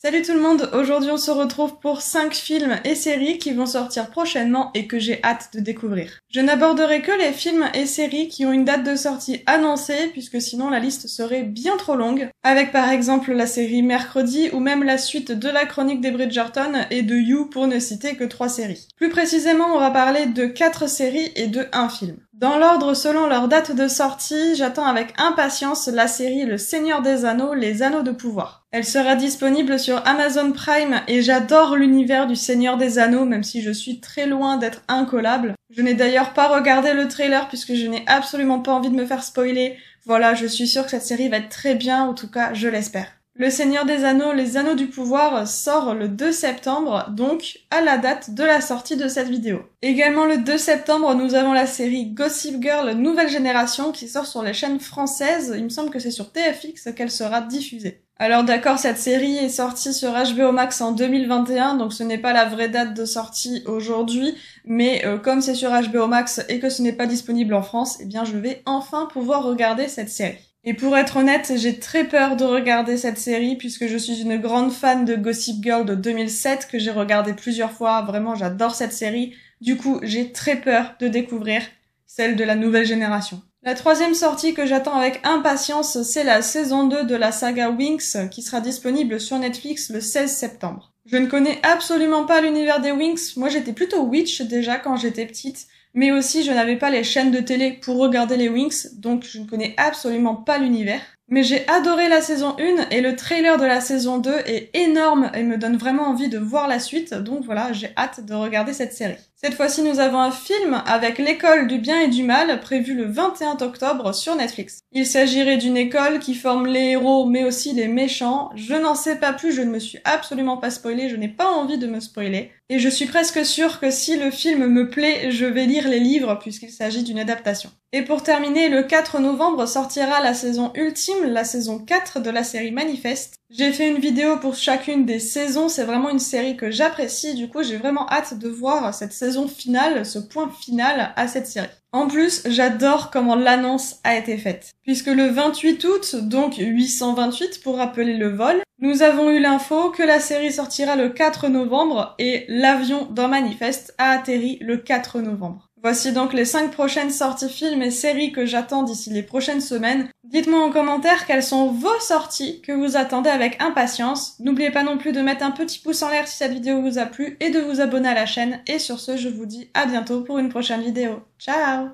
Salut tout le monde, aujourd'hui on se retrouve pour 5 films et séries qui vont sortir prochainement et que j'ai hâte de découvrir. Je n'aborderai que les films et séries qui ont une date de sortie annoncée puisque sinon la liste serait bien trop longue, avec par exemple la série Mercredi ou même la suite de la chronique des Bridgerton et de You pour ne citer que 3 séries. Plus précisément on va parler de 4 séries et de 1 film. Dans l'ordre selon leur date de sortie, j'attends avec impatience la série Le Seigneur des Anneaux, les Anneaux de pouvoir. Elle sera disponible sur Amazon Prime et j'adore l'univers du Seigneur des Anneaux même si je suis très loin d'être incollable. Je n'ai d'ailleurs pas regardé le trailer puisque je n'ai absolument pas envie de me faire spoiler. Voilà, je suis sûre que cette série va être très bien, en tout cas je l'espère. Le Seigneur des Anneaux, les Anneaux du pouvoir sort le 2 septembre, donc à la date de la sortie de cette vidéo. Également le 2 septembre, nous avons la série Gossip Girl Nouvelle Génération qui sort sur les chaînes françaises, il me semble que c'est sur TFX qu'elle sera diffusée. Alors d'accord, cette série est sortie sur HBO Max en 2021, donc ce n'est pas la vraie date de sortie aujourd'hui, mais comme c'est sur HBO Max et que ce n'est pas disponible en France, eh bien je vais enfin pouvoir regarder cette série. Et pour être honnête, j'ai très peur de regarder cette série puisque je suis une grande fan de Gossip Girl de 2007 que j'ai regardé plusieurs fois, vraiment j'adore cette série. Du coup, j'ai très peur de découvrir celle de la nouvelle génération. La troisième sortie que j'attends avec impatience, c'est la saison 2 de la saga Winx qui sera disponible sur Netflix le 16 septembre. Je ne connais absolument pas l'univers des Winx, moi j'étais plutôt Witch déjà quand j'étais petite, mais aussi je n'avais pas les chaînes de télé pour regarder les Winx, donc je ne connais absolument pas l'univers. Mais j'ai adoré la saison 1 et le trailer de la saison 2 est énorme et me donne vraiment envie de voir la suite, donc voilà, j'ai hâte de regarder cette série. Cette fois-ci, nous avons un film avec l'école du bien et du mal, prévu le 21 octobre sur Netflix. Il s'agirait d'une école qui forme les héros mais aussi les méchants. Je n'en sais pas plus, je ne me suis absolument pas spoilée, je n'ai pas envie de me spoiler. Et je suis presque sûre que si le film me plaît, je vais lire les livres puisqu'il s'agit d'une adaptation. Et pour terminer, le 4 novembre sortira la saison ultime, la saison 4 de la série Manifest. J'ai fait une vidéo pour chacune des saisons, c'est vraiment une série que j'apprécie, du coup j'ai vraiment hâte de voir cette saison finale, ce point final à cette série. En plus, j'adore comment l'annonce a été faite. Puisque le 28 août, donc 828 pour rappeler le vol, nous avons eu l'info que la série sortira le 4 novembre et l'avion dans Manifest a atterri le 4 novembre. Voici donc les 5 prochaines sorties films et séries que j'attends d'ici les prochaines semaines. Dites-moi en commentaire quelles sont vos sorties que vous attendez avec impatience. N'oubliez pas non plus de mettre un petit pouce en l'air si cette vidéo vous a plu et de vous abonner à la chaîne. Et sur ce, je vous dis à bientôt pour une prochaine vidéo. Ciao!